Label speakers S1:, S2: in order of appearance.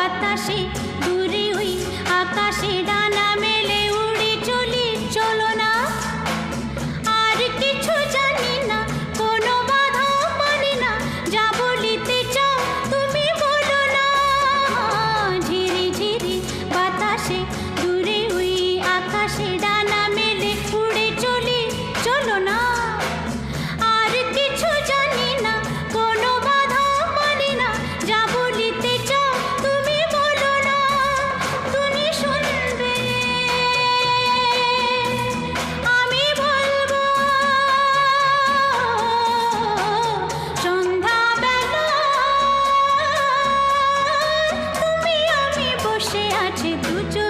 S1: বাতাসে দূরে ওই আকাশে ডানা মেলে উড়ে চলি, চলো না। আর কিছু জানি না, কোনো বাধা মানি না, যা বলিতে চাও তুমি বলো না। ঝিরি ঝিরি বাতাসে দূরে ওই আকাশে ডানা মেলে উড়ে চলি, চলো না। আর কিছু জানি না, কোনো বাধা মানি না, যা বলিতে চাও তুমি বলো না। তুমি শুনবে, আমি বলবো। সন্ধ্যাবেলা তুমি আমি বসে আছি দুজন।